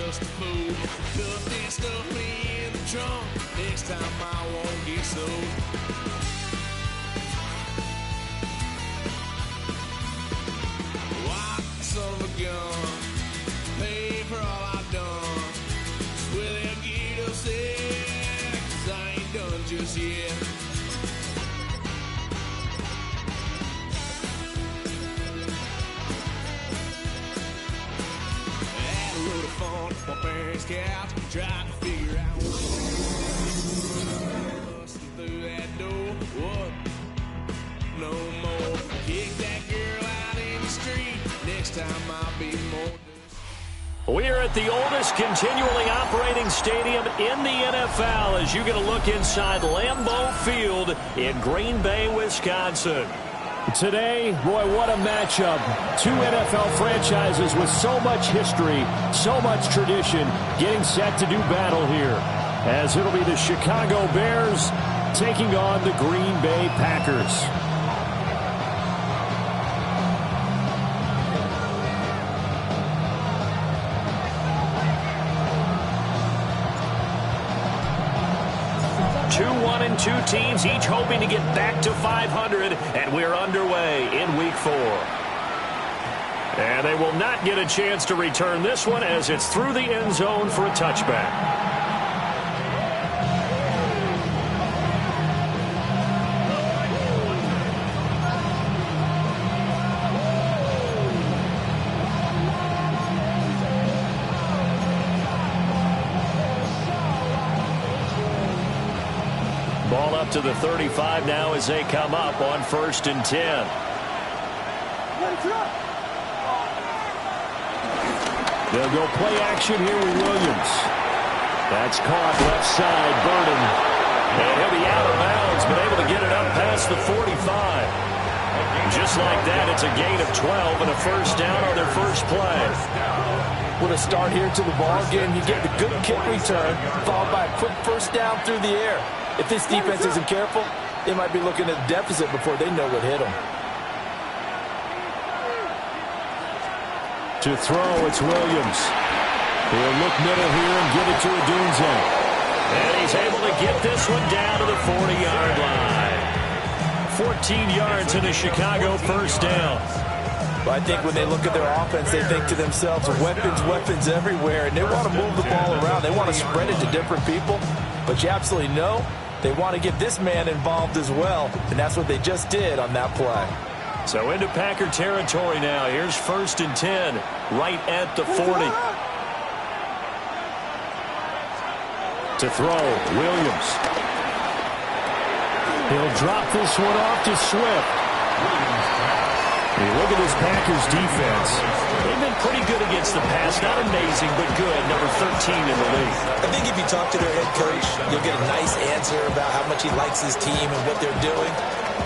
just a fool. Put this stuff in the trunk. Next time I won't get sold. Lock the son of a gun. Pay for all I've done. Well, they'll get upset, 'cause I ain't done just yet. Had a load of fun on my parents' couch, trying to figure out what busting through that door. What? No more. Kick that girl out in the street. Next time I'll be more. We're at the oldest continually operating stadium in the NFL as you get a look inside Lambeau Field in Green Bay, Wisconsin. Today, boy, what a matchup. Two NFL franchises with so much history, so much tradition, getting set to do battle here. As it'll be the Chicago Bears taking on the Green Bay Packers. Two teams each hoping to get back to 500, and we're underway in Week 4. And they will not get a chance to return this one as it's through the end zone for a touchback. Ball up to the 35 now as they come up on 1st and 10. They'll go play action here with Williams. That's caught left side, Burden. And he'll be out of bounds, but able to get it up past the 45. Just like that, it's a gain of 12 and a first down on their first play. With a start here to the ball game, you get the good kick return, followed by a quick first down through the air. If this defense isn't careful, they might be looking at a deficit before they know what hit them. To throw, it's Williams. He'll look middle here and get it to Odunze. And he's able to get this one down to the 40-yard line. 14 yards in a Chicago first down. But I think when they look at their offense, they think to themselves, weapons, weapons everywhere, and they want to move the ball around. They want to spread it to different people. But you absolutely know they want to get this man involved as well, and that's what they just did on that play. So into Packer territory now. Here's 1st and 10, right at the 40. To throw, Williams. He'll drop this one off to Swift. You look at this Packers defense. They've been pretty good against the pass. Not amazing, but good. Number 13 in the league. I think if you talk to their head coach, you'll get a nice answer about how much he likes his team and what they're doing.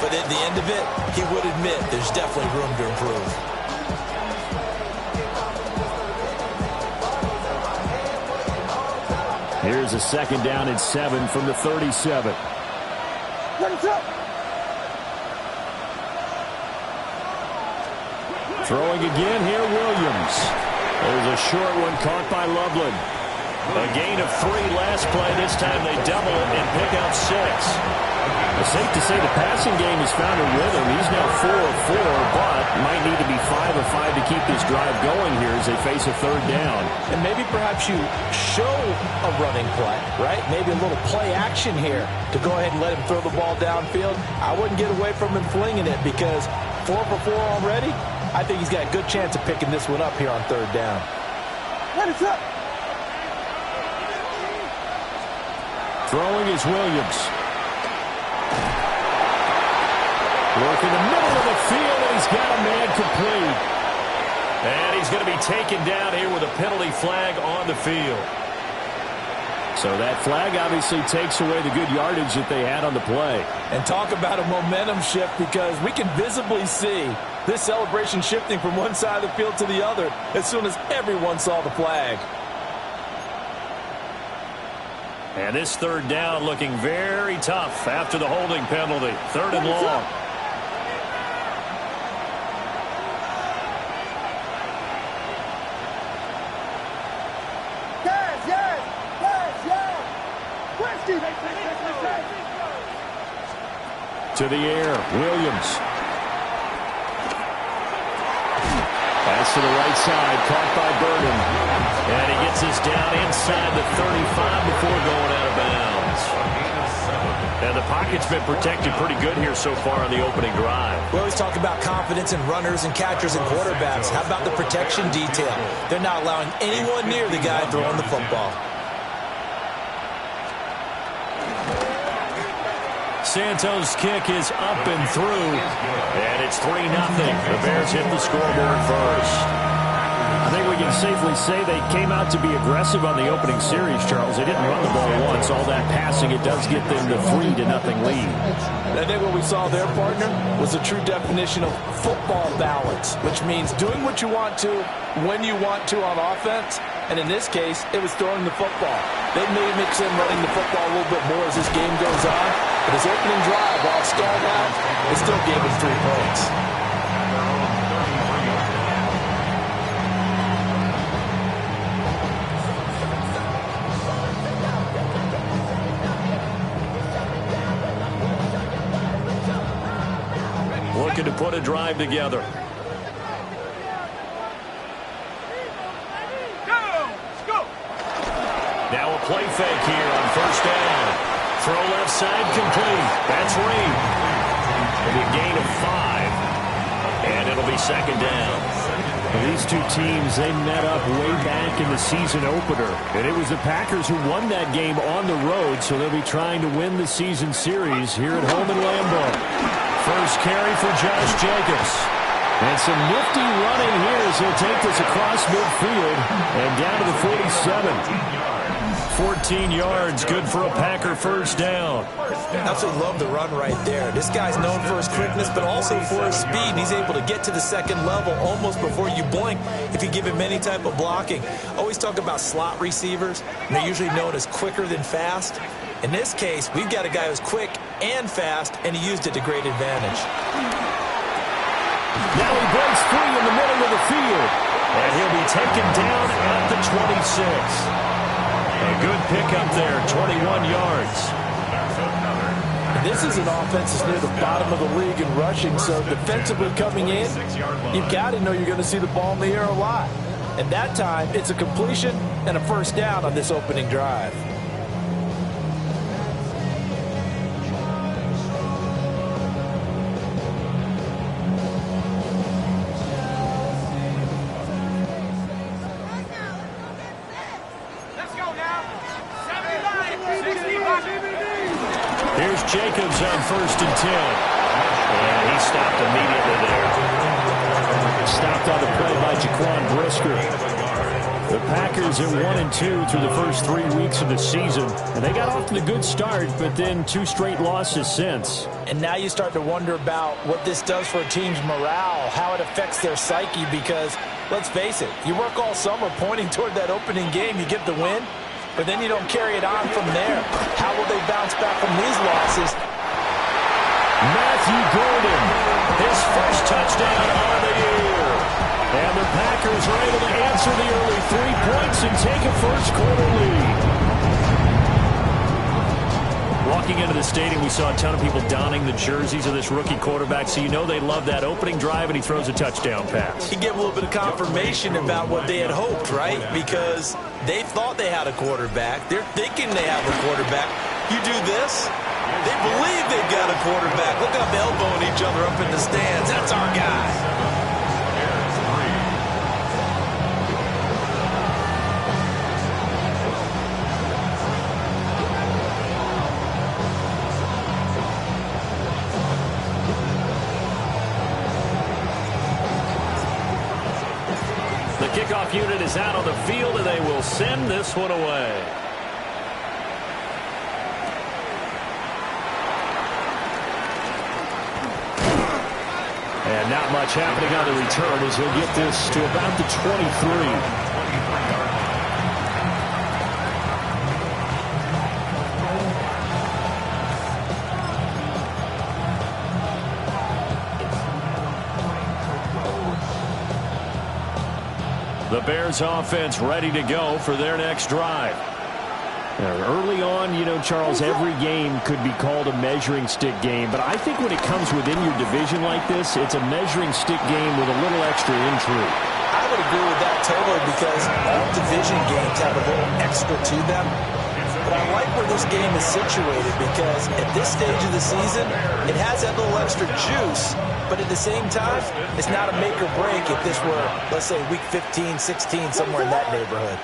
But at the end of it, he would admit there's definitely room to improve. Here's a 2nd down and 7 from the 37. Throwing again here, Williams. There's a short one caught by Loveland. A gain of 3 last play. This time they double it and pick up 6. It's safe to say the passing game has found a rhythm. He's now 4 of 4, but might need to be 5 of 5 to keep this drive going here as they face a 3rd down. And maybe perhaps you show a running play, right? Maybe a little play action here to go ahead and let him throw the ball downfield. I wouldn't get away from him flinging it because 4 for 4 already. I think he's got a good chance of picking this one up here on 3rd down. Throwing is Williams. Working the middle of the field, and he's got a man complete. And he's going to be taken down here with a penalty flag on the field. So that flag obviously takes away the good yardage that they had on the play. And talk about a momentum shift, because we can visibly see this celebration shifting from one side of the field to the other as soon as everyone saw the flag. And this 3rd down looking very tough after the holding penalty. 3rd and long. To the air, Williams. Pass to the right side, caught by Burden. And he gets us down inside the 35 before going out of bounds. And the pocket's been protected pretty good here so far on the opening drive. We always talk about confidence in runners and catchers and quarterbacks. How about the protection detail? They're not allowing anyone near the guy throwing the football. Santos' kick is up and through, and it's 3-0. The Bears hit the scoreboard first. I think we can safely say they came out to be aggressive on the opening series, Charles. They didn't run the ball once. All that passing, it does get them the 3-0 lead. I think what we saw there, partner, was a true definition of football balance, which means doing what you want to, when you want to on offense. And in this case, it was throwing the football. They may mix in running the football a little bit more as this game goes on. But his opening drive, while it stalled out, it still gave him 3 points. Looking to put a drive together. Now a play fake here on first down. Throw left side complete. That's Reed. It'll be a gain of 5. And it'll be second down. Well, these two teams, they met up way back in the season opener. And it was the Packers who won that game on the road, so they'll be trying to win the season series here at home in Lambeau. First carry for Josh Jacobs. And some nifty running here as he'll take this across midfield and down to the 47. 14 yards, good for a Packer first down. Absolutely love the run right there. This guy's known for his quickness, but also for his speed. And he's able to get to the second level almost before you blink if you give him any type of blocking. Always talk about slot receivers, and they're usually known as quicker than fast. In this case, we've got a guy who's quick and fast, and he used it to great advantage. Now he breaks free in the middle of the field. And he'll be taken down at the 26. A good pickup there, 21 yards. This is an offense that's near the bottom of the league in rushing, so defensively coming in, you've got to know you're going to see the ball in the air a lot. And that time, it's a completion and a first down on this opening drive. Here's Jacobs on first and 10. And he stopped immediately there. Stopped on the play by Jaquan Brisker. The Packers at 1-2 through the first 3 weeks of the season. And they got off to the good start, but then 2 straight losses since. And now you start to wonder about what this does for a team's morale, how it affects their psyche, because, let's face it, you work all summer pointing toward that opening game, you get the win, but then you don't carry it on from there. How will they bounce back from these losses? Matthew Gordon, his first touchdown of the year. And the Packers are able to answer the early 3 points and take a first quarter lead. Walking into the stadium, we saw a ton of people donning the jerseys of this rookie quarterback, so you know they love that opening drive, and he throws a touchdown pass. He gave a little bit of confirmation about what they had hoped, right? Because they thought they had a quarterback. They're thinking they have a quarterback. You do this, they believe they've got a quarterback. Look up, elbowing each other up in the stands. That's our guy. Kickoff unit is out on the field, and they will send this one away. And not much happening on the return as he'll get this to about the 23. The Bears offense ready to go for their next drive. Early on, you know, Charles, every game could be called a measuring stick game. But I think when it comes within your division like this, it's a measuring stick game with a little extra intrigue. I would agree with that totally because all division games have a little extra to them. But I like where this game is situated because at this stage of the season, it has that little extra juice. But at the same time, it's not a make or break if this were, let's say, week 15, 16, somewhere in that neighborhood.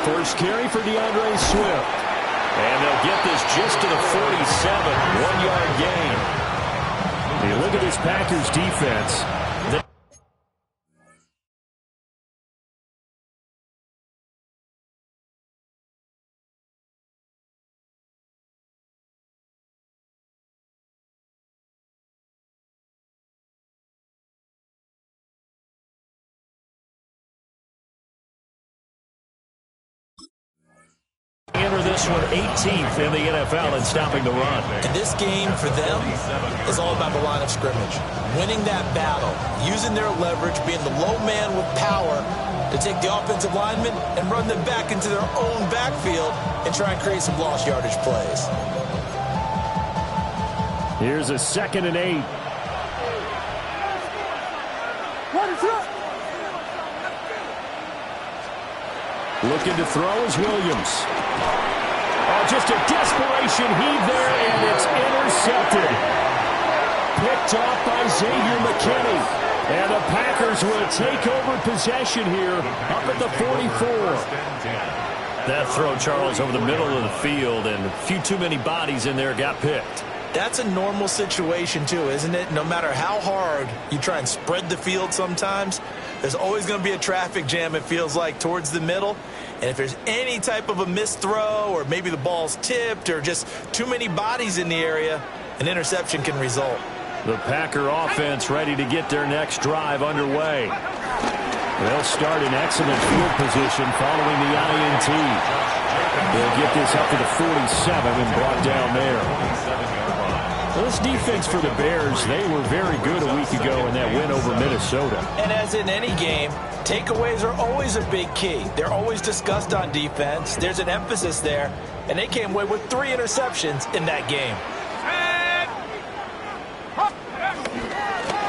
First carry for DeAndre Swift. And they'll get this just to the 47, one-yard gain. Hey, look at this Packers defense. Enter this one 18th in the NFL in stopping the run. And this game for them is all about the line of scrimmage. Winning that battle, using their leverage, being the low man with power to take the offensive linemen and run them back into their own backfield and try and create some lost yardage plays. Here's a 2nd and 8. Looking to throw is Williams. Oh, just a desperation heave there, and it's intercepted. Picked off by Xavier McKinney. And the Packers will take over possession here up at the 44. That throw, Charles, over the middle of the field, and a few too many bodies in there got picked. That's a normal situation, too, isn't it? No matter how hard you try and spread the field sometimes, there's always going to be a traffic jam, it feels like, towards the middle. And if there's any type of a missed throw or maybe the ball's tipped or just too many bodies in the area, an interception can result. The Packer offense ready to get their next drive underway. They'll start in excellent field position following the INT. They'll get this up to the 47 and brought down there. Well, this defense for the Bears, they were very good a week ago in that win over Minnesota. And as in any game, takeaways are always a big key. They're always discussed on defense. There's an emphasis there, and they came away with 3 interceptions in that game.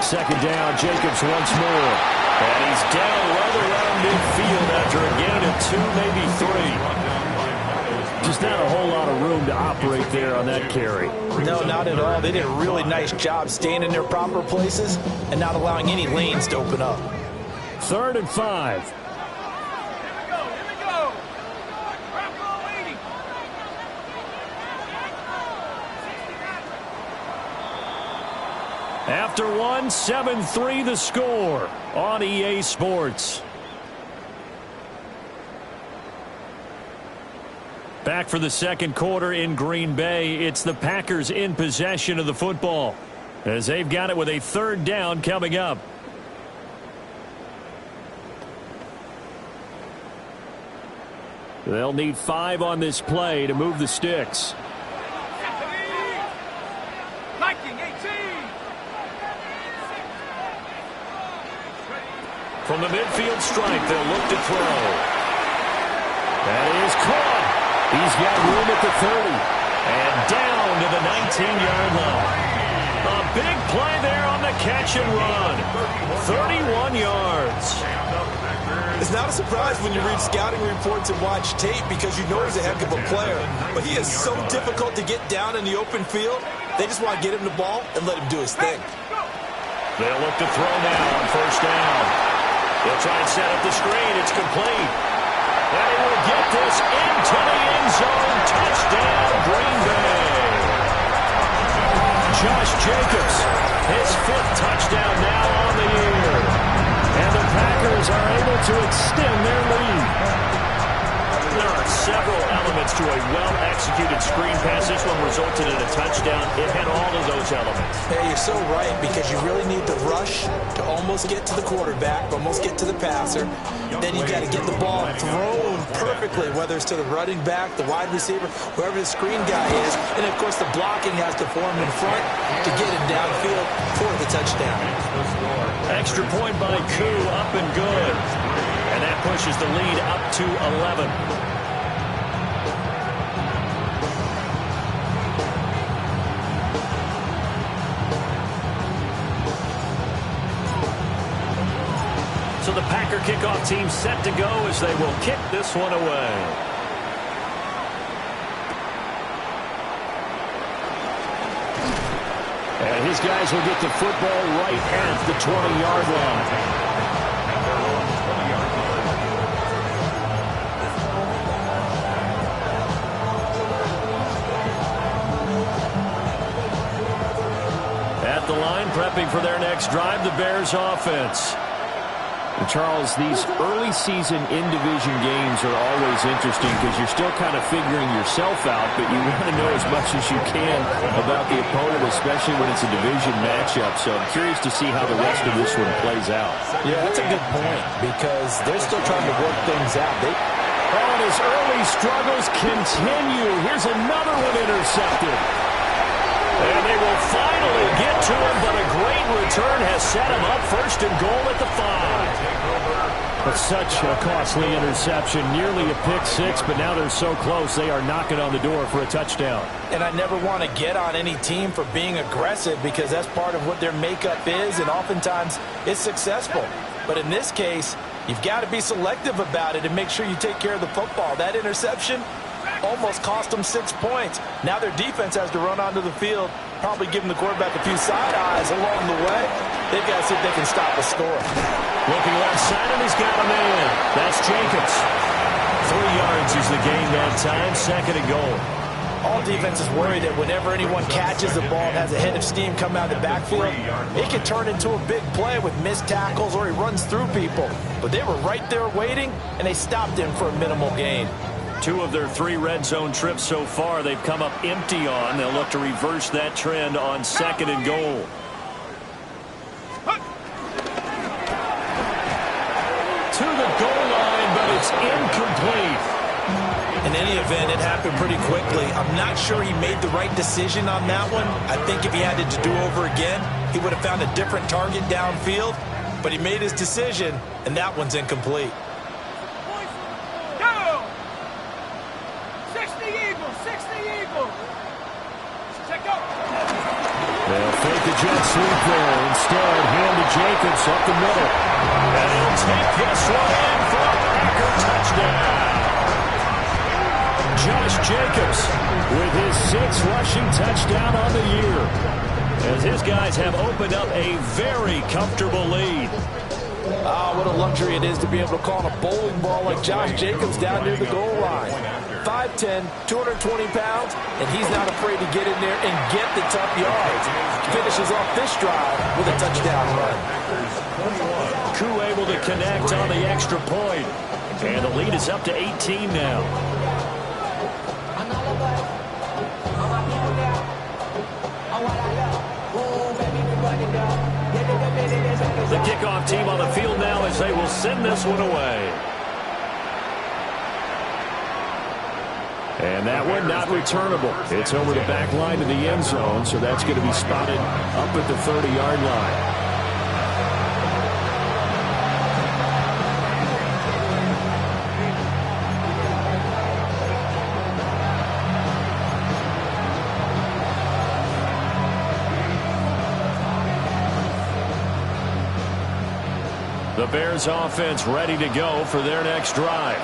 Second down, Jacobs once more. And he's down right around midfield after a gain of 2, maybe 3. Just not a whole lot of room to operate there on that carry. No, not at all. They did a really nice job staying in their proper places and not allowing any lanes to open up. 3rd and 5. After 1, 7-3 the score on EA Sports. Back for the second quarter in Green Bay. It's the Packers in possession of the football as they've got it with a 3rd down coming up. They'll need 5 on this play to move the sticks. From the midfield stripe, they'll look to throw. That is caught. He's got room at the 30. And down to the 19-yard line. A big play there on the catch and run. 31 yards. It's not a surprise when you read scouting reports and watch tape because you know he's a heck of a player. But he is so difficult to get down in the open field. They just want to get him the ball and let him do his thing. They'll look to throw now on 1st down. They'll try and set up the screen. It's complete. And he will get this into the end zone. Touchdown, Green Bay. Josh Jacobs, his 5th touchdown now on the year. And the Packers are able to extend their lead. There are several elements to a well-executed screen pass. This one resulted in a touchdown. It had all of those elements. Hey, you're so right because you really need the rush to almost get to the quarterback, almost get to the passer. Then you got to get the ball thrown perfectly, whether it's to the running back, the wide receiver, wherever the screen guy is. And, of course, the blocking has to form in front to get him downfield for the touchdown. Extra point by Koo, up and good. And that pushes the lead up to 11. So the Packer kickoff team set to go as they will kick this one away. And his guys will get the football right at the 20-yard line. At the line, prepping for their next drive, the Bears offense. And Charles, these early season in-division games are always interesting because you're still kind of figuring yourself out, but you want to know as much as you can about the opponent, especially when it's a division matchup. So I'm curious to see how the rest of this one plays out. Yeah, that's a good point because they're still trying to work things out. And his early struggles continue. Here's another one intercepted. And they will finally get to him, but a great return has set him up first and goal at the 5. But such a costly interception, nearly a pick six, but now they're so close they are knocking on the door for a touchdown. And I never want to get on any team for being aggressive because that's part of what their makeup is, and oftentimes it's successful. But in this case, you've got to be selective about it and make sure you take care of the football. That interception almost cost them 6 points. Now their defense has to run onto the field, probably giving the quarterback a few side eyes along the way. They've got to see if they can stop a score. Looking left side, and he's got a man. That's Jacobs. 3 yards is the gain that time, second and goal. All defenses worry that whenever anyone catches the ball and has a head of steam come out of the backfield, it can turn into a big play with missed tackles or he runs through people. But they were right there waiting, and they stopped him for a minimal gain. 2 of their 3 red zone trips so far they've come up empty on. They'll look to reverse that trend on second and goal. To the goal line, but it's incomplete. In any event, it happened pretty quickly. I'm not sure he made the right decision on that one. I think if he had to do over again, he would have found a different target downfield. But he made his decision, and that one's incomplete. They'll fake the jet sweep there. Instead, hand to Jacobs up the middle. And he'll take this one in for a Packer touchdown. Josh Jacobs with his 6th rushing touchdown on the year. As his guys have opened up a very comfortable lead. Ah, what a luxury it is to be able to call a bowling ball like Josh Jacobs down near the goal line. 5'10", 220 pounds, and he's not afraid to get in there and get the tough yards. Finishes off this drive with a touchdown run. Koo able to connect on the extra point. And the lead is up to 18 now. The kickoff team on the field now as they will send this one away. And that one not returnable. It's over the back line to the end zone, so that's going to be spotted up at the 30-yard line. The Bears offense ready to go for their next drive.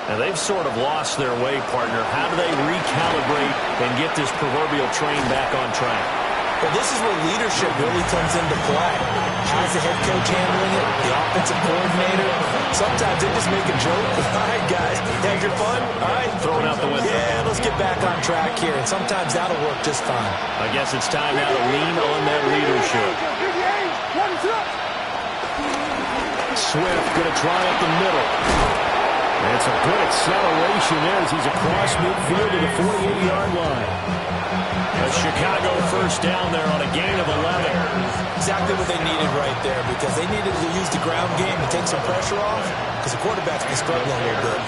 And they've sort of lost their way, partner. How do they recalibrate and get this proverbial train back on track? Well, this is where leadership really comes into play. How's the head coach handling it? The offensive coordinator? Sometimes they just make a joke. All right, guys, had your fun? All right. Throwing out the window. Yeah, let's get back on track here. And sometimes that'll work just fine. I guess it's time now to lean on that leadership. Swift going to try up the middle. And it's a good acceleration there as he's across midfield to the 48-yard line. A Chicago first down there on a gain of 11. Exactly what they needed right there because they needed to use the ground game to take some pressure off because the quarterback's been struggling a little bit.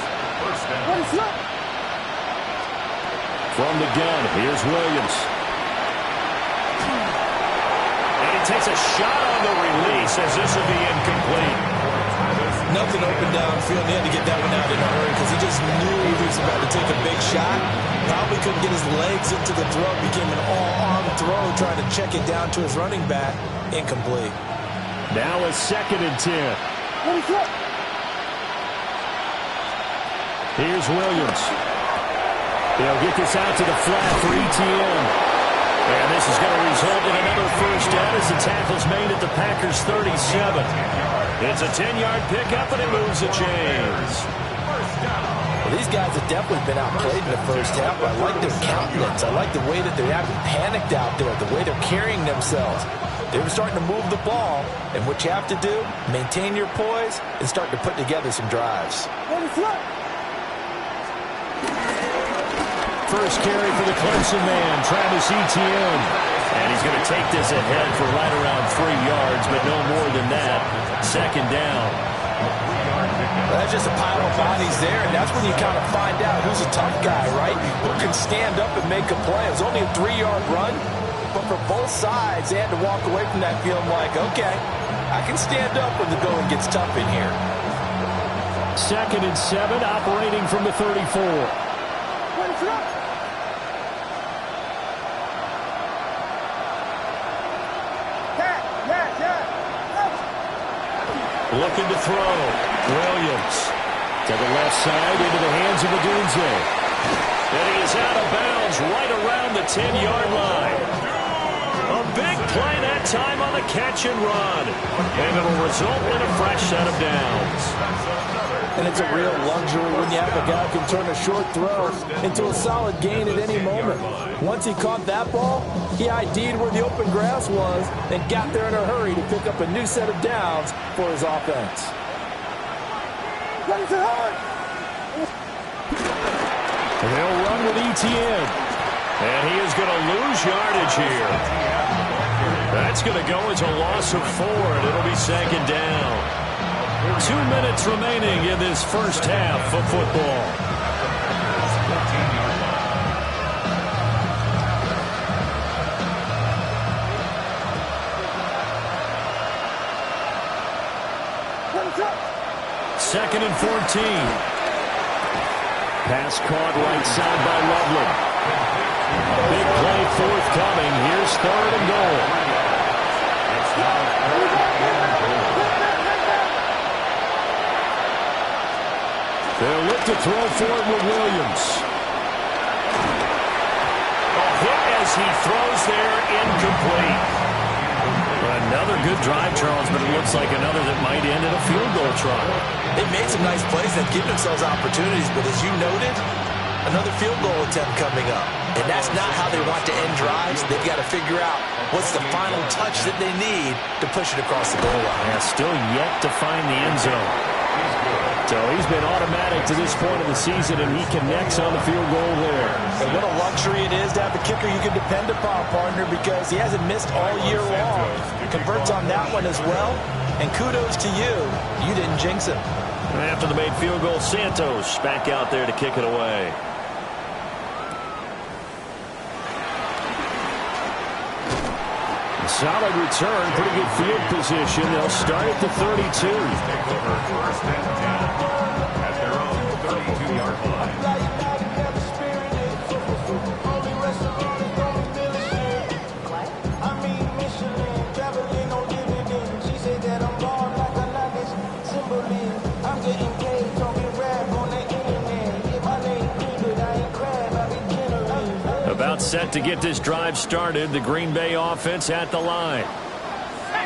From the gun, here's Williams. And he takes a shot on the release as this will be incomplete. Nothing open downfield. He had to get that one out in a hurry because he just knew he was about to take a big shot. Probably couldn't get his legs into the throw. Became an all-arm throw, trying to check it down to his running back. Incomplete. Now a 2nd and 10. Here's Williams. They'll get this out to the flat for ETN. And this is going to result in another first down as the tackle's made at the Packers' 37. It's a 10-yard pickup, and it moves the chains. Well, these guys have definitely been outplayed in the first half. I like their countenance. I like the way that they haven't panicked out there, the way they're carrying themselves. They were starting to move the ball, and what you have to do, maintain your poise and start to put together some drives. First carry for the Clemson man, Travis Etienne. And he's going to take this ahead for right around 3 yards, but no more than that. 2nd down. Well, that's just a pile of bodies there, and that's when you kind of find out who's a tough guy, right? Who can stand up and make a play. It was only a 3-yard run, but for both sides, they had to walk away from that feeling like, okay, I can stand up when the going gets tough in here. 2nd and 7, operating from the 34. Looking to throw. Williams to the left side into the hands of Odunze. And he is out of bounds right around the 10-yard line. A big play that time on the catch and run. And it'll result in a fresh set of downs. And it's a real luxury when you have a guy who can turn a short throw into a solid gain at any moment. Once he caught that ball, he ID'd where the open grass was and got there in a hurry to pick up a new set of downs for his offense. They'll run with Etienne. And he is going to lose yardage here. That's going to go as a loss of 4, and it'll be 2nd down. 2 minutes remaining in this first half of football. Second and 14. Pass caught right side by Loveland. Big play forthcoming. Here's 3rd and goal. They'll look to throw for it with Williams. A hit as he throws there, incomplete. Another good drive, Charles, but it looks like another that might end in a field goal try. They've made some nice plays. They've given themselves opportunities, but as you noted, another field goal attempt coming up. And that's not how they want to end drives. They've got to figure out what's the final touch that they need to push it across the goal line. Yeah, still yet to find the end zone. So he's been automatic to this point of the season, and he connects on the field goal there. And what a luxury it is to have a kicker you can depend upon, partner, because he hasn't missed all year long. Converts on that one as well, and kudos to you. You didn't jinx him. And after the made field goal, Santos back out there to kick it away. Solid return, pretty good field position. They'll start at the 32. First and 10 at their own 32-yard line. About set to get this drive started. The Green Bay offense at the line.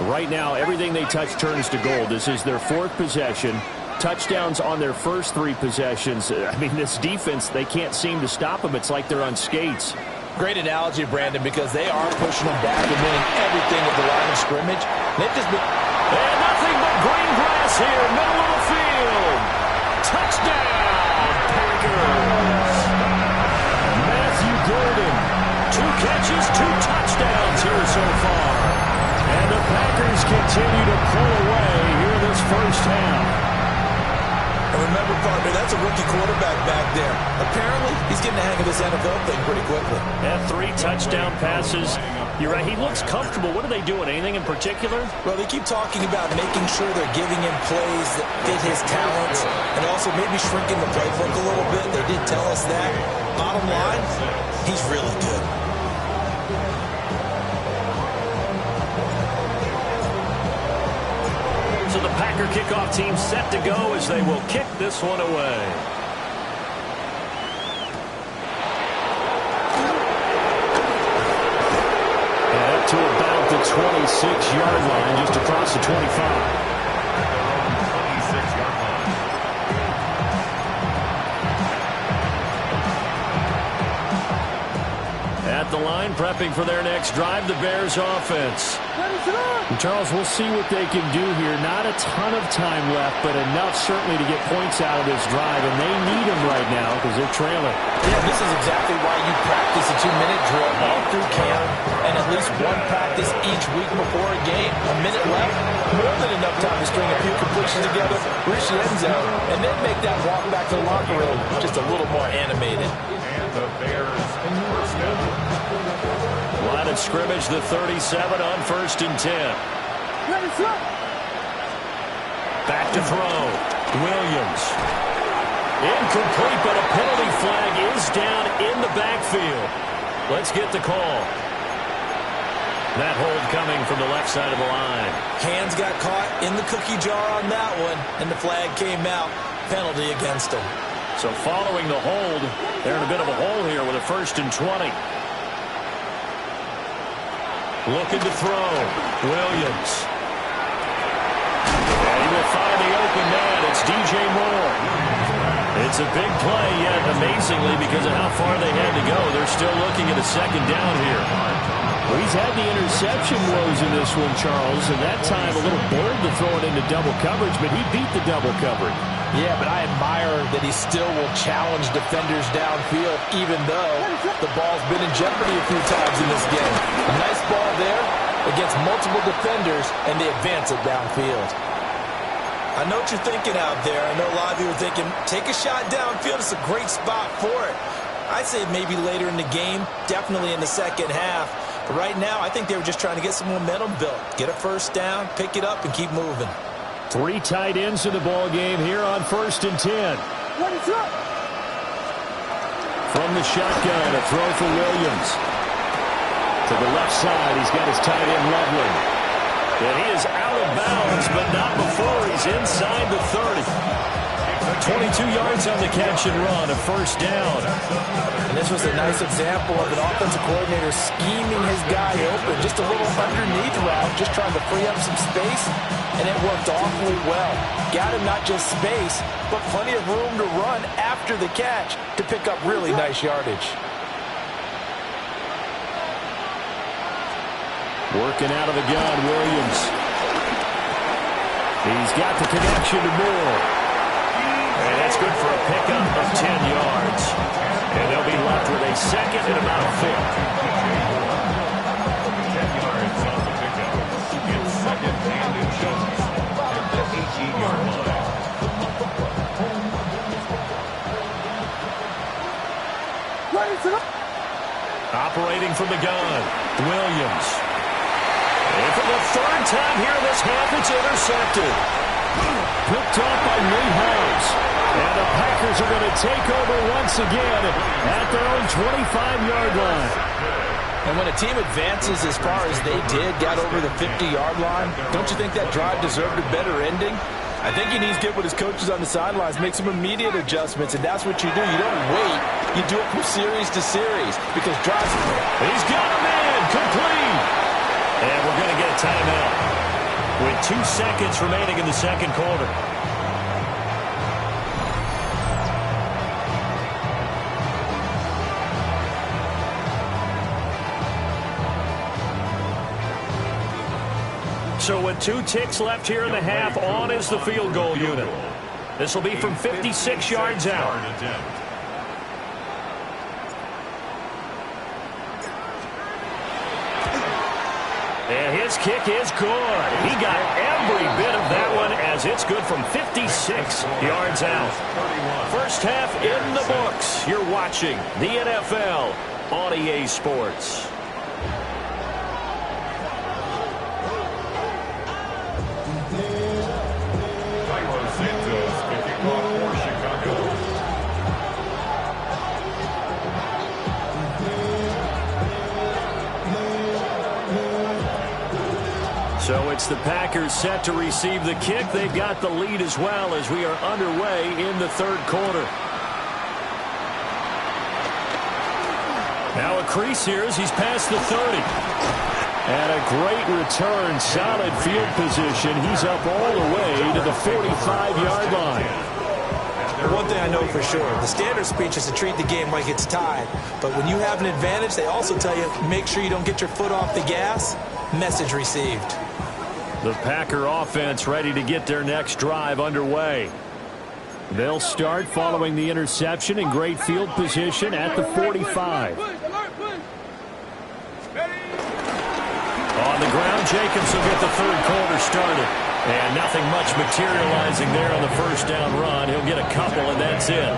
Right now, everything they touch turns to gold. This is their 4th possession. Touchdowns on their first 3 possessions. I mean, this defense, they can't seem to stop them. It's like they're on skates. Great analogy, Brandon, because they are pushing them back and winning everything at the line of scrimmage. They've just been... And nothing but green grass here, middle of the field. Touchdown, Packers. Matthew Golden, 2 catches, 2 touchdowns here so far. And the Packers continue to pull away here this first half. And when remember, partner, that's a rookie quarterback back there. Apparently, he's getting the hang of this NFL thing pretty quickly. And 3 touchdown passes. You're right, he looks comfortable. What are they doing? Anything in particular? Well, they keep talking about making sure they're giving him plays that fit his talents and also maybe shrinking the playbook a little bit. They did tell us that. Bottom line, he's really good. So the Packer kickoff team set to go as they will kick this one away. To about the 26-yard line, just across the 25. At the line, prepping for their next drive, the Bears offense. And Charles, we'll see what they can do here. Not a ton of time left, but enough certainly to get points out of this drive, and they need them right now because they're trailing. Yeah, this is exactly why you practice a 2-minute drill all through camp and at least one practice each week before a game. A minute left, more than enough time to string a few completions together, reach the end zone, and then make that walk back to the locker room just a little more animated. The Bears first down. Line of scrimmage, the 37 on 1st and 10. Back to throw. Williams. Incomplete, but a penalty flag is down in the backfield. Let's get the call. That hold coming from the left side of the line. Hands got caught in the cookie jar on that one, and the flag came out. Penalty against him. So following the hold, they're in a bit of a hole here with a 1st and 20. Looking to throw. Williams. And he will find the open man. It's DJ Moore. It's a big play, yet amazingly, because of how far they had to go, they're still looking at a 2nd down here. Well, he's had the interception woes in this one, Charles, and that time a little bold to throw it into double coverage, but he beat the double coverage. Yeah, but I admire that he still will challenge defenders downfield, even though the ball's been in jeopardy a few times in this game. A nice ball there against multiple defenders, and they advance it downfield. I know what you're thinking out there. I know a lot of you are thinking, take a shot downfield. It's a great spot for it. I'd say maybe later in the game, definitely in the second half. But right now, I think they were just trying to get some momentum built. Get a 1st down, pick it up, and keep moving. 3 tight ends in the ball game here on 1st and 10. From the shotgun, a throw for Williams. To the left side, he's got his tight end Loveland. And he is out of bounds, but not before he's inside the 30. 22 yards on the catch and run, a 1st down. And this was a nice example of an offensive coordinator scheming his guy open. Just a little underneath route, just trying to free up some space, and it worked awfully well. Got him not just space, but plenty of room to run after the catch to pick up really nice yardage. Working out of the gun, Williams. He's got the connection to Moore. And that's good for a pickup of 10 yards. And they'll be left with a 2nd and about a 5th. 10 yards on the pickup. It's 2nd and inches at the 18-yard line. Operating from the gun, Williams. And for the 3rd time here in this half, it's intercepted. Picked off by Lee Hobbs. And the Packers are going to take over once again at their own 25-yard line. And when a team advances as far as they did, got over the 50-yard line, don't you think that drive deserved a better ending? I think he needs to get with his coaches on the sidelines, make some immediate adjustments, and that's what you do. You don't wait. You do it from series to series because drives... He's got a man, complete. And we're going to get a timeout with 2 seconds remaining in the 2nd quarter. So with 2 ticks left here in the half, on is the field goal unit. This will be from 56 yards out. And his kick is good. He got every bit of that one as as it's good from 56 yards out. First half in the books. You're watching the NFL on EA Sports. So it's the Packers set to receive the kick. They've got the lead as well as we are underway in the third quarter. Now a crease here as he's past the 30. And a great return, solid field position. He's up all the way to the 45-yard line. One thing I know for sure, the standard speech is to treat the game like it's tied. But when you have an advantage, they also tell you, make sure you don't get your foot off the gas. Message received. The Packer offense ready to get their next drive underway. They'll start following the interception in great field position at the 45. On the ground, Jacobs will get the third quarter started. And nothing much materializing there on the first down run. He'll get a couple, and that's it.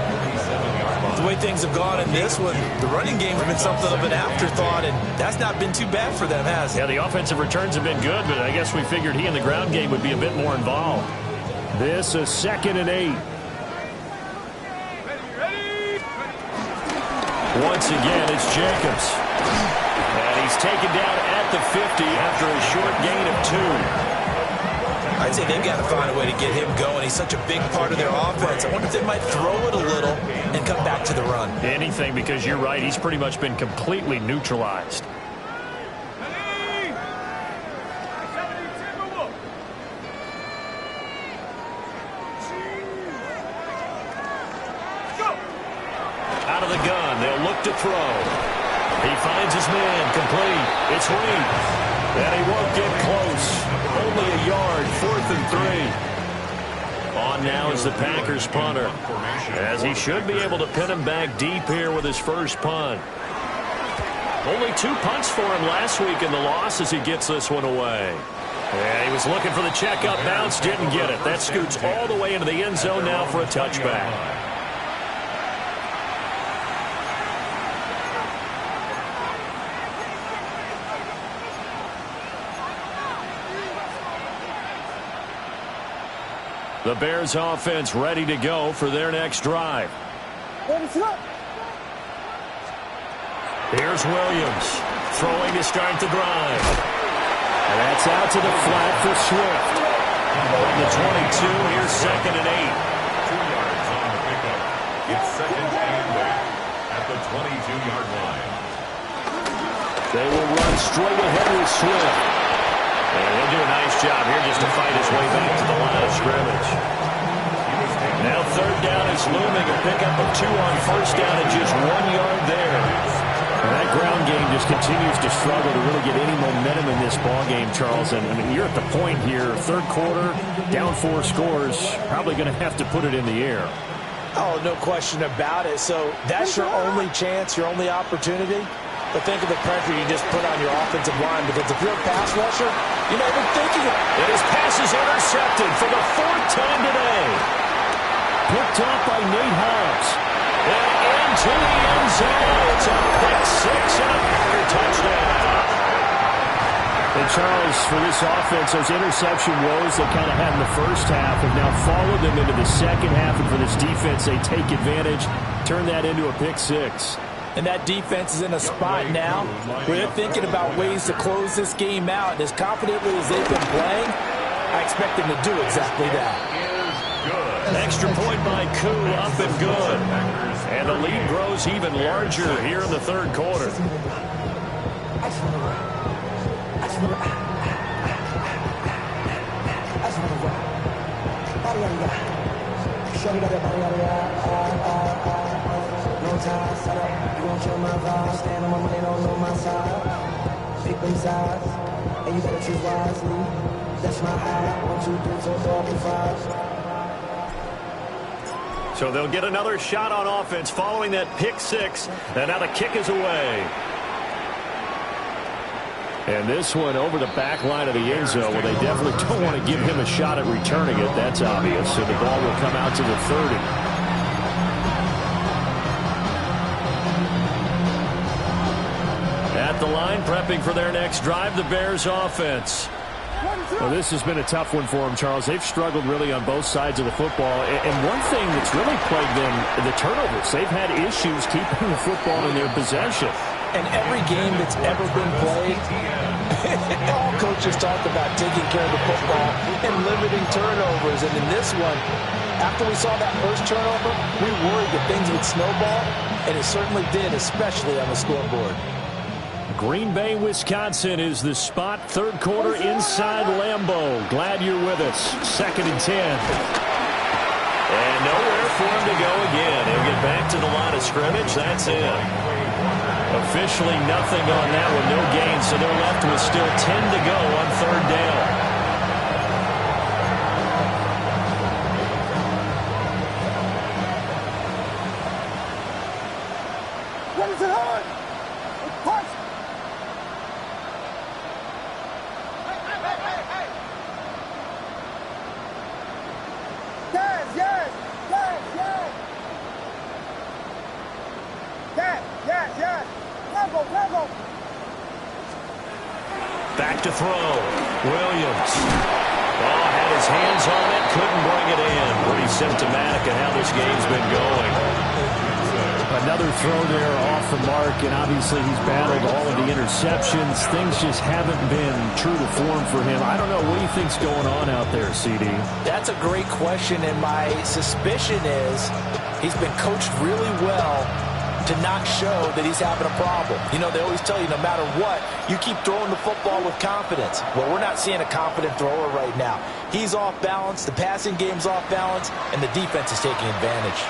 The way things have gone in this one, the running game has been something of an afterthought, and that's not been too bad for them, has it? Yeah, the offensive returns have been good, but I guess we figured he in the ground game would be a bit more involved. This is 2nd and 8. Once again, it's Jacobs. And he's taken down at the 50 after a short gain of 2. I'd say they've got to find a way to get him going. He's such a big part of their offense. I wonder if they might throw it a little and come back to the run. Anything, because you're right. He's pretty much been completely neutralized. Out of the gun, they'll look to throw. He finds his man, complete. It's Reed. And he won't get close. Only a yard, 4th and 3. On now is the Packers punter, as he should be able to pin him back deep here with his first punt. Only 2 punts for him last week in the loss as he gets this one away. Yeah, he was looking for the checkup bounce, didn't get it. That scoots all the way into the end zone now for a touchback. The Bears offense ready to go for their next drive. Here's Williams throwing to start the drive. And that's out to the flat for Swift. On the 22, here's 2nd and 8. 2 yards on the pickup. It's 2nd and 8 at the 22-yard line. They will run straight ahead with Swift. And he'll do a nice job here just to fight his way back to the line of scrimmage. Now 3rd down is looming. A pickup of 2 on 1st down and just 1 yard there. And that ground game just continues to struggle to really get any momentum in this ball game, Charles. And I mean, you're at the point here, 3rd quarter, down 4 scores, probably going to have to put it in the air. Oh, no question about it. So that's your only chance, your only opportunity. But think of the pressure you just put on your offensive line, because if you're a pass rusher, you're not even thinking of it. And his pass is intercepted for the 4th time today. Picked up by Nate Hobbs. And into the end zone. It's a pick 6 and a Packer touchdown. And Charles, for this offense, those interception woes they kind of had in the first half have now followed them into the second half. And for this defense, they take advantage, turn that into a pick 6. And that defense is in a spot now where they're thinking about ways to close this game out. And as confidently as they've been playing, I expect them to do exactly that. Extra point by Koo, up and good. And the lead grows even larger here in the 3rd quarter. So they'll get another shot on offense following that pick 6. And now the kick is away. And this one over the back line of the end zone. Well, they definitely don't want to give him a shot at returning it. That's obvious. So the ball will come out to the 30. At the line, prepping for their next drive, the Bears offense. Well, this has been a tough one for them, Charles. They've struggled really on both sides of the football. And one thing that's really plagued them, the turnovers. They've had issues keeping the football in their possession. And every game that's ever been played, all coaches talk about taking care of the football and limiting turnovers. And in this one, after we saw that first turnover, we worried that things would snowball, and it certainly did, especially on the scoreboard. Green Bay, Wisconsin is the spot. Third quarter inside Lambeau. Glad you're with us. 2nd and 10. And nowhere for him to go again. He'll get back to the line of scrimmage. That's it. Officially nothing on that one. No gain, so they're left with still 10 to go on 3rd down. Back to throw. Williams. Oh, had his hands on it. Couldn't bring it in. Pretty symptomatic of how this game's been going. Another throw there off the mark, and obviously he's battled all of the interceptions. Things just haven't been true to form for him. I don't know. What do you think's going on out there, CD? That's a great question, and my suspicion is he's been coached really well to not show that he's having a problem. You know, they always tell you no matter what, you keep throwing the football with confidence. Well, we're not seeing a confident thrower right now. He's off balance, the passing game's off balance, and the defense is taking advantage.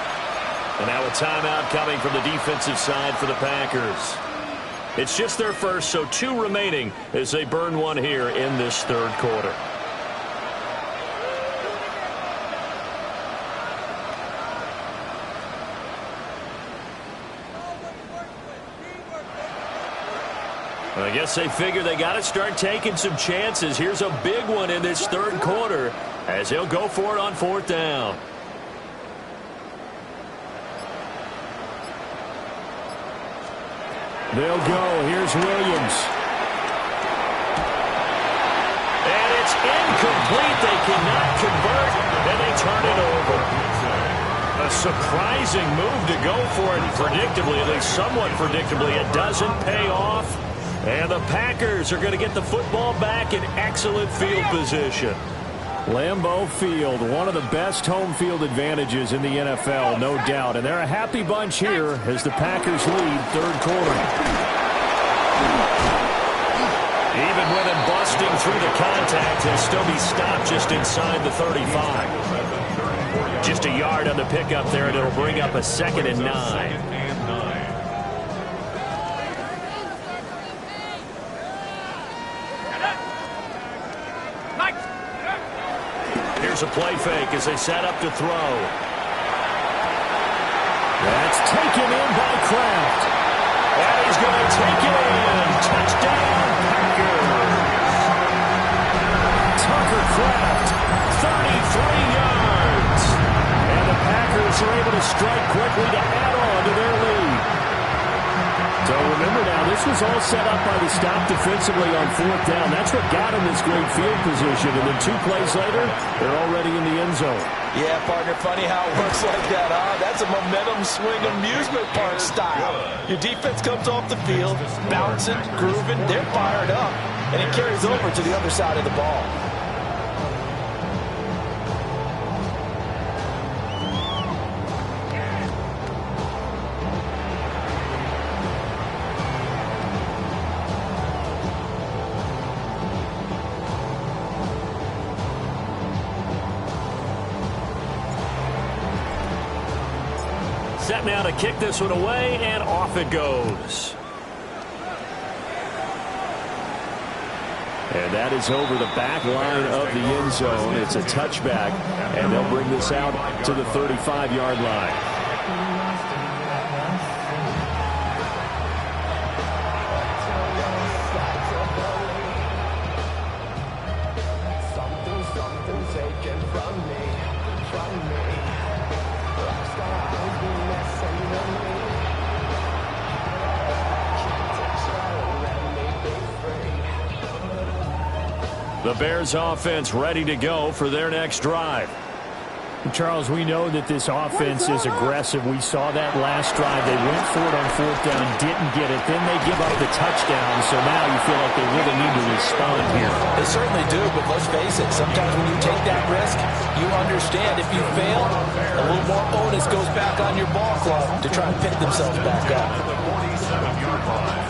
And now a timeout coming from the defensive side for the Packers. It's just their first, so 2 remaining as they burn one here in this 3rd quarter. I guess they figure they got to start taking some chances. Here's a big one in this 3rd quarter as he'll go for it on 4th down. They'll go. Here's Williams. And it's incomplete. They cannot convert, and they turn it over. A surprising move to go for it predictably, at least somewhat predictably. It doesn't pay off. And the Packers are going to get the football back in excellent field position. Lambeau Field, one of the best home field advantages in the NFL, no doubt. And they're a happy bunch here as the Packers lead 3rd quarter. Even with him busting through the contact, he'll still be stopped just inside the 35. Just a yard on the pickup there, and it'll bring up a 2nd and 9. Here's a play fake as they set up to throw. That's taken in by Kraft. And he's going to take it in. Touchdown, Packers. Tucker Kraft, 33 yards. and the Packers are able to strike quickly to add on to their lead. So remember now, this was all set up by the stop defensively on 4th down. That's what got them this great field position. And then 2 plays later, they're already in the end zone. Yeah, partner, funny how it works like that, huh? That's a momentum swing amusement park style. Your defense comes off the field, bouncing, grooving, they're fired up, and it carries over to the other side of the ball. Set now to kick this one away, and off it goes. And that is over the back line of the end zone. It's a touchback, and they'll bring this out to the 35-yard line. The Bears offense ready to go for their next drive. Charles, we know that this offense is aggressive. We saw that last drive. They went for it on fourth down, didn't get it. Then they give up the touchdown. So now you feel like they really need to respond here. They certainly do, but let's face it. Sometimes when you take that risk, you understand if you fail, a little more onus goes back on your ball club to try and pick themselves back up. The 47-yard line.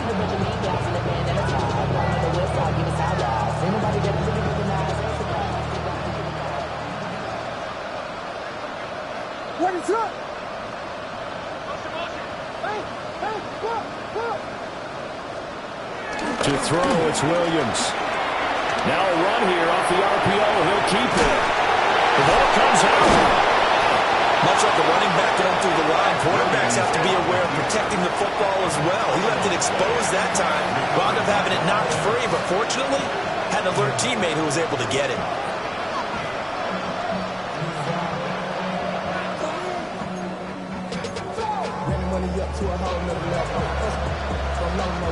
What is up? To throw, it's Williams. Now a run here off the RPO. He'll keep it. The ball comes out. Much like a running back going through the line, quarterbacks have to be aware of protecting the football as well. He left it exposed that time. Wound up having it knocked free, but fortunately, had an alert teammate who was able to get it.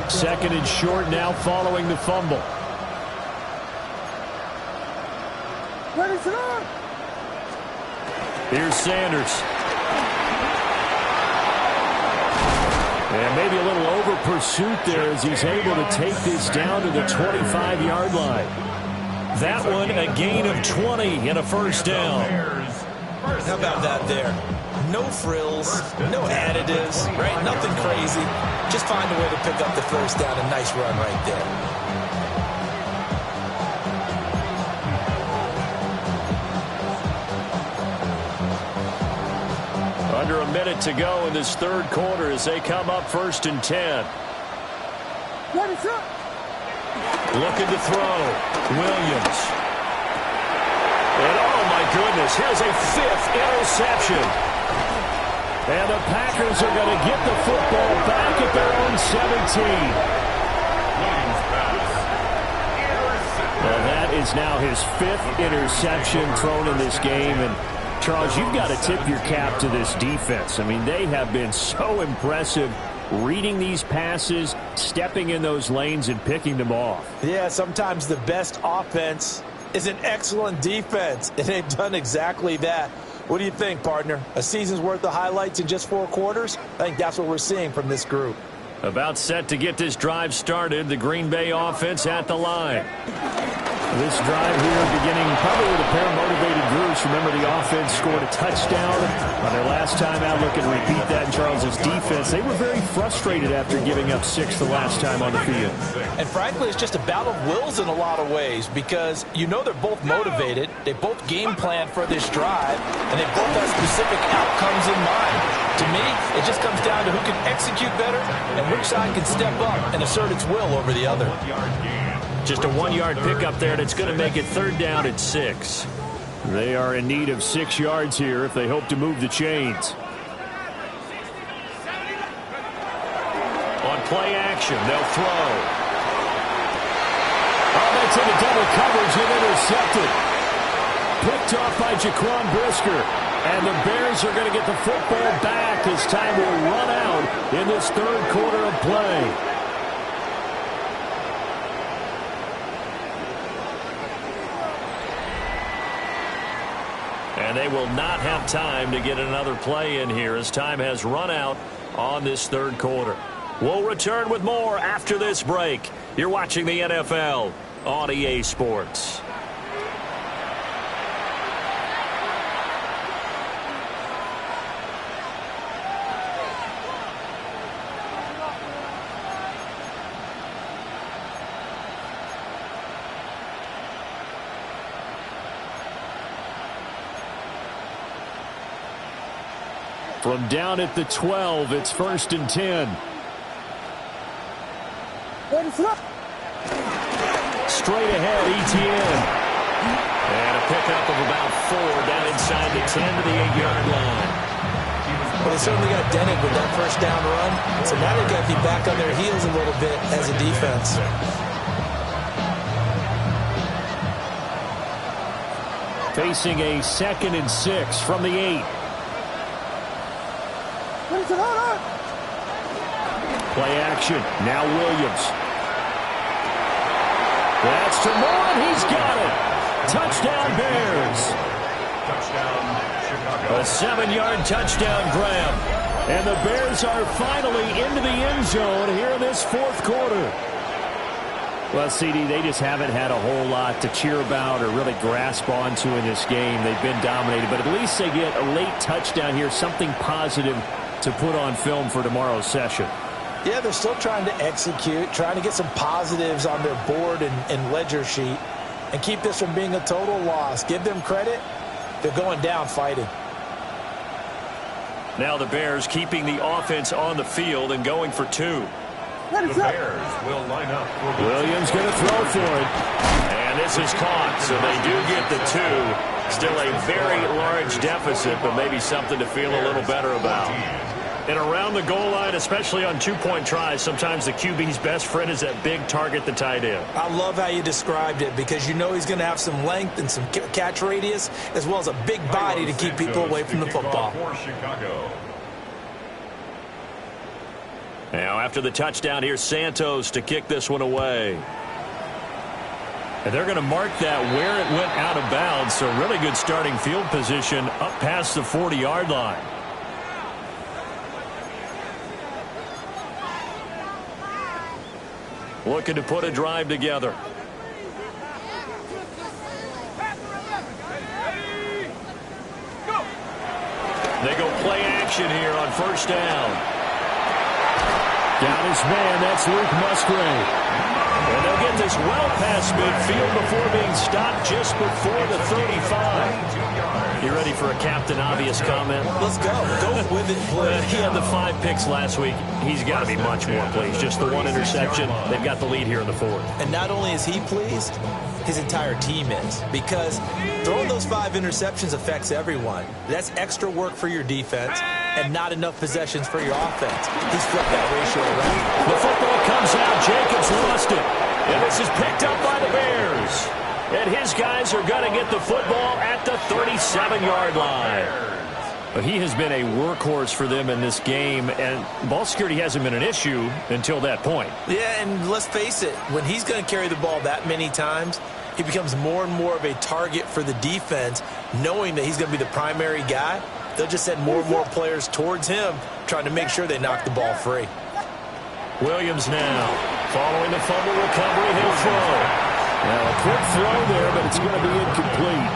Second and short now following the fumble. What is it on? Here's Sanders. And maybe a little over pursuit there as he's able to take this down to the 25-yard line. That one a gain of 20 and a first down. How about that there? No frills, no additives, right? Nothing crazy. Just find a way to pick up the first down. A nice run right there. Under a minute to go in this third quarter as they come up 1st and 10. What is up? Looking to throw. Williams. And oh my goodness, here's a 5th interception. And the Packers are going to get the football back at their own 17. Well, that is now his 5th interception thrown in this game. And Charles, you've got to tip your cap to this defense. I mean, they have been so impressive reading these passes, stepping in those lanes and picking them off. Yeah, sometimes the best offense is an excellent defense, and they've done exactly that. What do you think, partner? A season's worth of highlights in just 4 quarters? I think that's what we're seeing from this group. About set to get this drive started, the Green Bay offense at the line. This drive here beginning probably with a pair of motivated groups. Remember, the offense scored a touchdown on their last time out. Look and repeat that in Charles's defense. They were very frustrated after giving up 6 the last time on the field. And frankly, it's just a battle of wills in a lot of ways because you know they're both motivated. They both game plan for this drive, and they both have specific outcomes in mind. To me, it just comes down to who can execute better and which side can step up and assert its will over the other. Just a 1-yard pickup there, and it's going to make it 3rd down at 6. They are in need of 6 yards here if they hope to move the chains. On play action, they'll throw. Oh, that's into double coverage and intercepted. Picked off by Jaquan Brisker. And the Bears are going to get the football back as time will run out in this 3rd quarter of play. And they will not have time to get another play in here as time has run out on this 3rd quarter. We'll return with more after this break. You're watching the NFL on EA Sports. From down at the 12, it's 1st and 10. Straight ahead, ETN. And a pickup of about 4 down inside the 10 to the 8-yard line. Well, they certainly got dented with that first down run, so now they've got to be back on their heels a little bit as a defense. Facing a 2nd and 6 from the 8. Play action. Now Williams. That's to Moore, and he's got it. Touchdown, Bears. Touchdown, Chicago. A 7-yard touchdown grab. And the Bears are finally into the end zone here in this 4th quarter. Well, CD, they just haven't had a whole lot to cheer about or really grasp onto in this game. They've been dominated, but at least they get a late touchdown here, something positive to put on film for tomorrow's session. Yeah, they're still trying to execute, trying to get some positives on their board and ledger sheet and keep this from being a total loss. Give them credit. They're going down fighting. Now the Bears keeping the offense on the field and going for 2. The Bears will line up. Williams going to throw for it. And this is caught, so they do get the 2. Still a very large deficit, but maybe something to feel a little better about. And around the goal line, especially on 2-point tries, sometimes the QB's best friend is that big target, the tight end. I love how you described it because you know he's going to have some length and some catch radius as well as a big body to keep people away from the football. Now after the touchdown, here's Santos to kick this one away. And they're going to mark that where it went out of bounds, so really good starting field position up past the 40-yard line. Looking to put a drive together. They go play action here on 1st down. Down his man, that's Luke Musgrave. And they'll get this well past midfield before being stopped just before the 35. You ready for a Captain Obvious comment? Let's go. Go with it, please. He had the 5 picks last week. He's got to be much more pleased. Just the 1 interception. They've got the lead here in the 4th. And not only is he pleased, his entire team is. Because throwing those 5 interceptions affects everyone. That's extra work for your defense and not enough possessions for your offense. He's flipped that ratio around. The football comes out. Jacobs lost it. And this is picked up by the Bears. And his guys are going to get the football at the 37-yard line. But he has been a workhorse for them in this game, and ball security hasn't been an issue until that point. Yeah, and let's face it, when he's going to carry the ball that many times, he becomes more and more of a target for the defense, knowing that he's going to be the primary guy. They'll just send more and more players towards him, trying to make sure they knock the ball free. Williams now, following the fumble recovery, he'll throw. Now, a quick throw there, but it's going to be incomplete.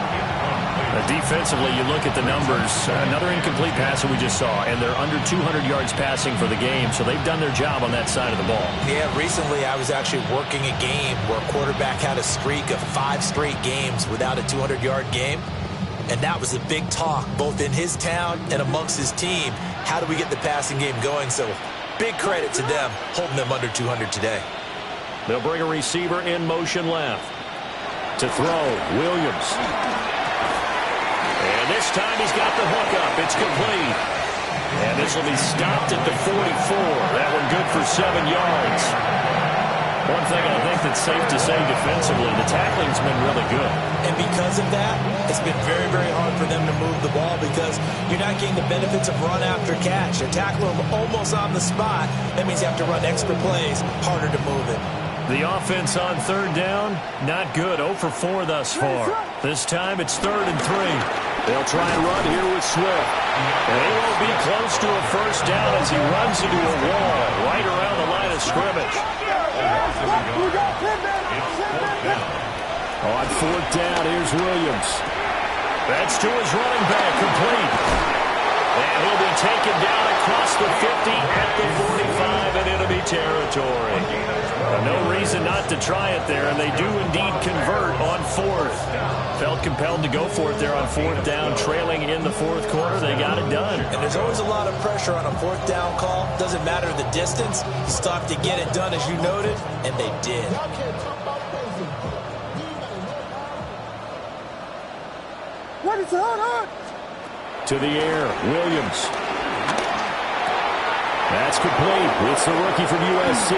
Defensively, you look at the numbers. Another incomplete pass that we just saw, and they're under 200 yards passing for the game, so they've done their job on that side of the ball. Yeah, recently I was actually working a game where a quarterback had a streak of 5 straight games without a 200-yard game, and that was a big talk, both in his town and amongst his team. How do we get the passing game going? So big credit to them, holding them under 200 today. They'll bring a receiver in motion left. To throw, Williams. And this time he's got the hook up. It's complete. And this will be stopped at the 44. That one good for 7 yards. One thing I think that's safe to say defensively, the tackling's been really good. And because of that, it's been very, very hard for them to move the ball because you're not getting the benefits of run after catch. You tackle them almost on the spot. That means you have to run extra plays, harder to move it. The offense on 3rd down, not good. 0 for 4 thus far. This time it's 3rd and 3. They'll try and run here with Swift. And he won't be close to a 1st down as he runs into a wall right around the line of scrimmage. On 4th down, here's Williams. That's to his running back, complete. And he'll be taken down across the 50 at the 45 in enemy territory. No reason not to try it there, and they do indeed convert on 4th. Felt compelled to go for it there on 4th down, trailing in the 4th quarter. They got it done. And there's always a lot of pressure on a 4th down call. Doesn't matter the distance. You still have to get it done, as you noted, and they did. To the air, Williams. That's complete. It's the rookie from USC.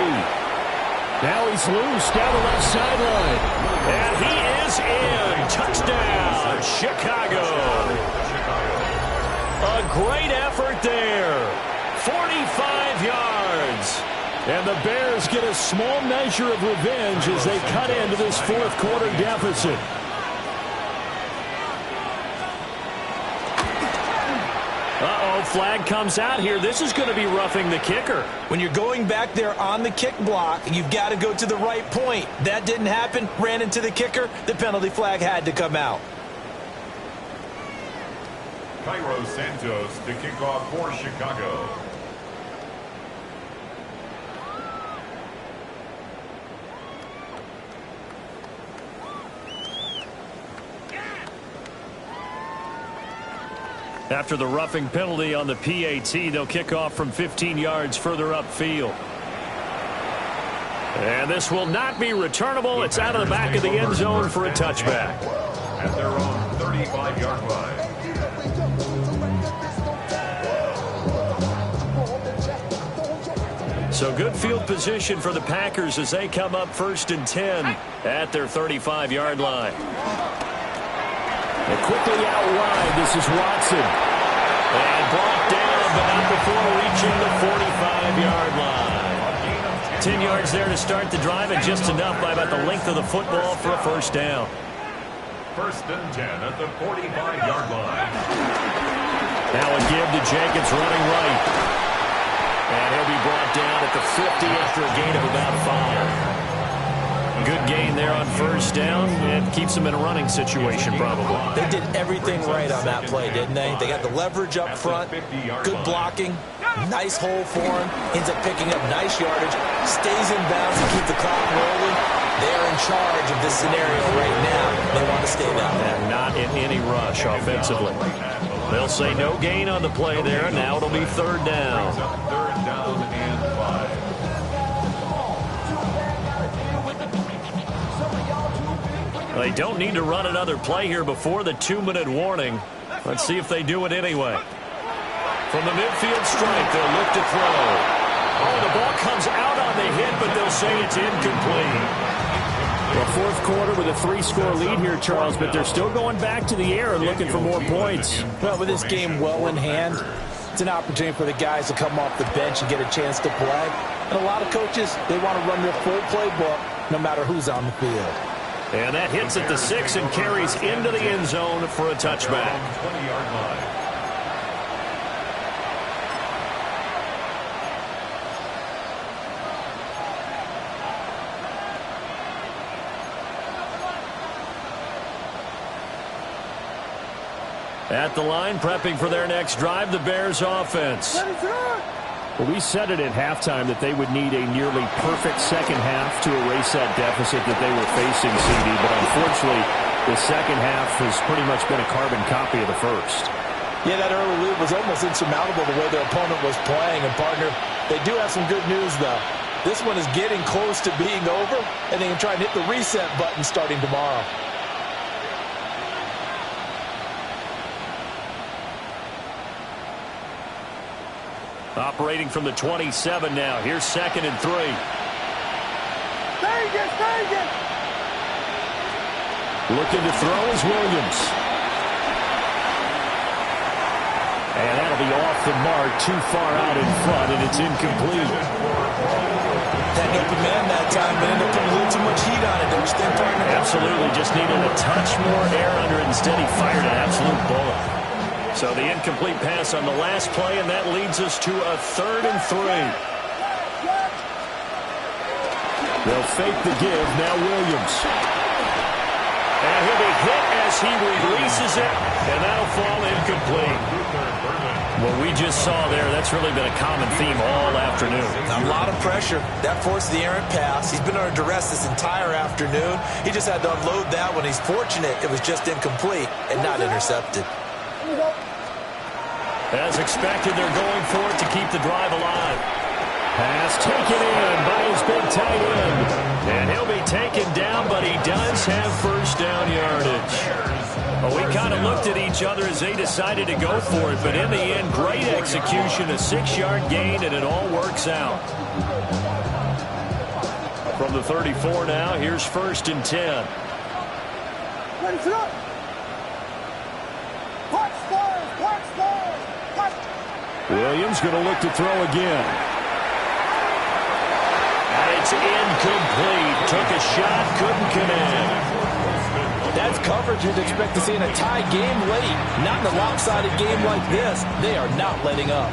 Now he's loose down the left sideline. And he is in. Touchdown, Chicago. A great effort there. 45 yards. And the Bears get a small measure of revenge as they cut into this fourth quarter deficit. Uh-oh, flag comes out here. This is going to be roughing the kicker. When you're going back there on the kick block, you've got to go to the right point. That didn't happen. Ran into the kicker. The penalty flag had to come out. Cairo Santos to kick off for Chicago. After the roughing penalty on the PAT, they'll kick off from 15 yards further upfield. And this will not be returnable. It's out of the back of the end zone for a touchback. At their own 35-yard line. So good field position for the Packers as they come up 1st and 10 at their 35-yard line. And quickly out wide, this is Watson. And brought down, but not before reaching the 45-yard line. 10 yards there to start the drive, and just enough by about the length of the football for a first down. 1st and 10 at the 45-yard line. Now a give to Jenkins running right. And he'll be brought down at the 50 after a gain of about 5. Good gain there on first down. It keeps them in a running situation, probably. They did everything right on that play, didn't they? They got the leverage up front, good blocking, nice hole for him, ends up picking up nice yardage, stays in bounds to keep the clock rolling. They're in charge of this scenario right now. They want to stay that way. And not in any rush offensively. They'll say no gain on the play there. Now it'll be 3rd down. 3rd down and 5. They don't need to run another play here before the 2-minute warning. Let's see if they do it anyway. From the midfield stripe, they'll look to throw. Oh, the ball comes out on the hit, but they'll say it's incomplete. Well, fourth quarter with a 3-score lead here, Charles, but they're still going back to the air and looking for more points. Well, with this game well in hand, it's an opportunity for the guys to come off the bench and get a chance to play. And a lot of coaches, they want to run their full playbook no matter who's on the field. And that hits at the 6 and carries into the end zone for a touchback. 20-yard line. At the line, prepping for their next drive, the Bears offense. Well, we said it at halftime that they would need a nearly perfect second half to erase that deficit that they were facing, CD. But unfortunately, the second half has pretty much been a carbon copy of the first. Yeah, that early lead was almost insurmountable the way their opponent was playing. And, partner, they do have some good news, though. This one is getting close to being over, and they can try and hit the reset button starting tomorrow. Operating from the 27 now. Here's 2nd and 3. Looking to throw is Williams. And that'll be off the mark, too far out in front, and it's incomplete. That open man that time, but ended up putting a little too much heat on it, don't you think, partner? Absolutely. Just needed a touch more air under it. Instead, he fired an absolute bullet. So the incomplete pass on the last play, and that leads us to a 3rd and 3. They'll fake the give. Now Williams. And he'll be hit as he releases it, and that'll fall incomplete. What we just saw there, that's really been a common theme all afternoon. A lot of pressure. That forced the errant pass. He's been under duress this entire afternoon. He just had to unload that one. He's fortunate it was just incomplete and not intercepted. As expected, they're going for it to keep the drive alive. Pass taken in by his big tight end. And he'll be taken down, but he does have first down yardage. Well, we kind of looked at each other as they decided to go for it, but in the end, great execution, a 6-yard gain, and it all works out. From the 34 now, here's 1st and 10. Williams going to look to throw again. And it's incomplete. Took a shot, couldn't connect. That's coverage you'd expect to see in a tie game late. Not in a lopsided game like this. They are not letting up.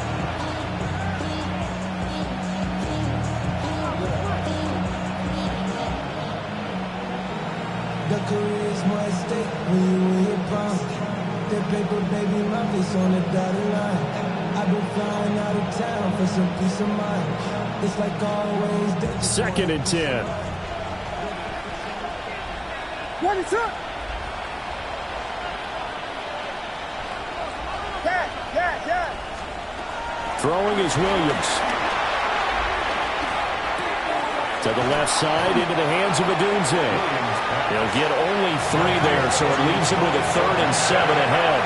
The career is more at stake when you win your prime. That paper, baby, my face on the dotted line. I've been flying out of town for some peace of mind. It's like always. 2nd and 10. What is up? Throwing is Williams. To the left side, into the hands of Adunze. He'll get only 3 there, so it leaves him with a 3rd and 7 ahead.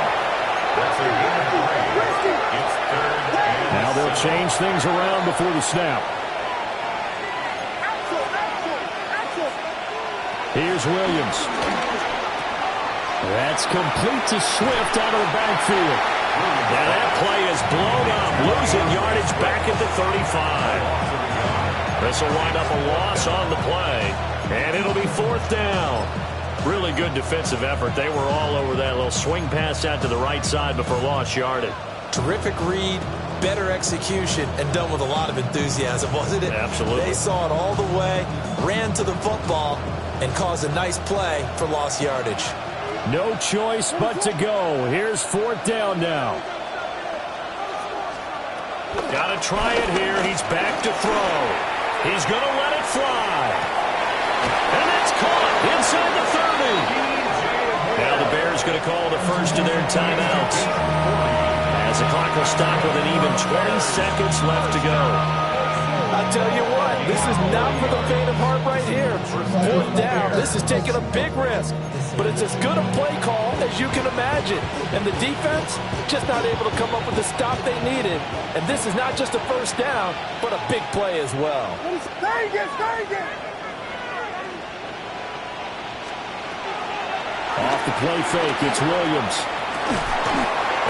Now they'll change things around before the snap. Here's Williams. That's complete to Swift out of the backfield. Now that play is blown up, losing yardage back at the 35. This will wind up a loss on the play, and it'll be 4th down. Really good defensive effort. They were all over that little swing pass out to the right side before lost yardage. Terrific read, better execution, and done with a lot of enthusiasm, wasn't it? Absolutely. They saw it all the way, ran to the football, and caused a nice play for lost yardage. No choice but to go. Here's 4th down now. Got to try it here. He's back to throw. He's going to let it fly. And it's caught inside the 30. Now the Bears going to call the first of their timeouts, as the clock will stop with an even 20 seconds left to go. I tell you what, this is not for the faint of heart right here. 4th down, this is taking a big risk. But it's as good a play call as you can imagine. And the defense just not able to come up with the stop they needed. And this is not just a 1st down, but a big play as well. Off the play fake, it's Williams.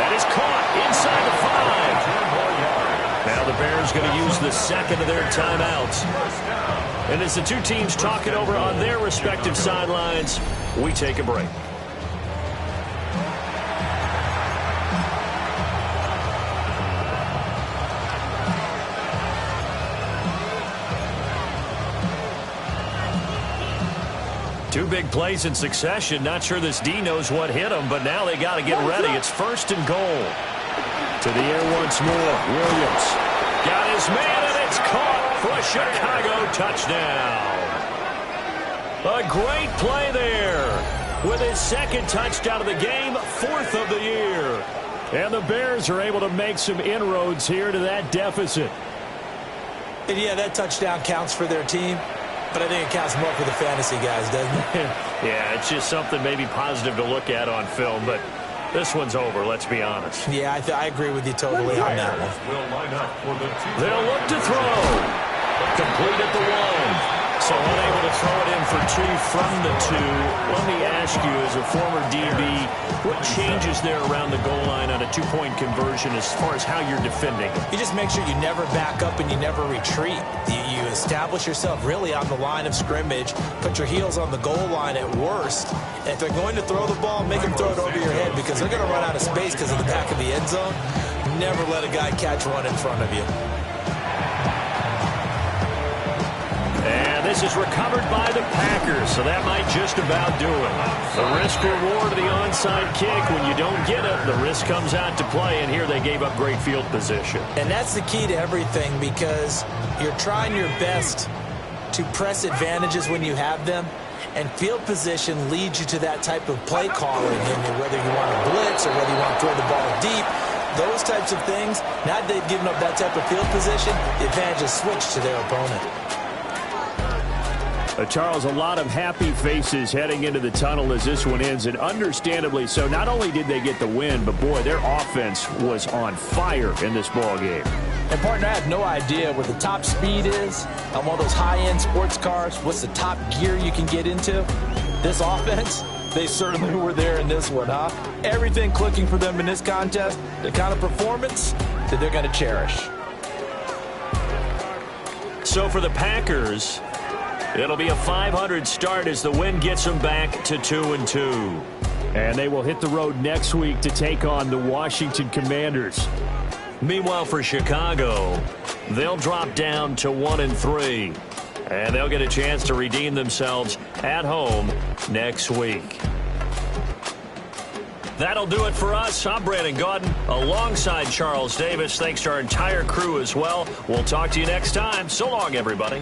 That is caught inside the 5. Now the Bears going to use the 2nd of their timeouts. And as the two teams talk it over on their respective sidelines, we take a break. Two big plays in succession. Not sure this D knows what hit him, but now they got to get ready. It's 1st and goal. To the air once more. Williams got his man, and it's caught for a Chicago touchdown. A great play there with his 2nd touchdown of the game, 4th of the year. And the Bears are able to make some inroads here to that deficit. And yeah, that touchdown counts for their team, but I think it counts more for the fantasy guys, doesn't it? Yeah, it's just something maybe positive to look at on film, but this one's over, let's be honest. Yeah, I agree with you totally on that one. They'll look to throw. Complete at the 1. So unable to throw it in for 2 from the 2. Let me ask you, as a former DB, what changes there around the goal line on a 2-point conversion as far as how you're defending? You just make sure you never back up and you never retreat. You establish yourself really on the line of scrimmage, put your heels on the goal line at worst. And if they're going to throw the ball, make them throw it over your head, because they're going to run out of space because of the back of the end zone. Never let a guy catch one in front of you. And this is recovered by the Packers, so that might just about do it. The risk-reward of the onside kick. When you don't get it, the risk comes out to play, and here they gave up great field position. And that's the key to everything, because you're trying your best to press advantages when you have them, and field position leads you to that type of play calling, and whether you want to blitz or whether you want to throw the ball deep, those types of things. Now that they've given up that type of field position, the advantage is switched to their opponent. Charles, a lot of happy faces heading into the tunnel as this one ends, and understandably so. Not only did they get the win, but boy, their offense was on fire in this ball game. And, partner, I have no idea what the top speed is on one of those high-end sports cars. What's the top gear you can get into? This offense, they certainly were there in this one, huh? Everything clicking for them in this contest, the kind of performance that they're going to cherish. So for the Packers, it'll be a 500 start as the win gets them back to 2-2. And they will hit the road next week to take on the Washington Commanders. Meanwhile, for Chicago, they'll drop down to 1-3. And they'll get a chance to redeem themselves at home next week. That'll do it for us. I'm Brandon Gaudin alongside Charles Davis. Thanks to our entire crew as well. We'll talk to you next time. So long, everybody.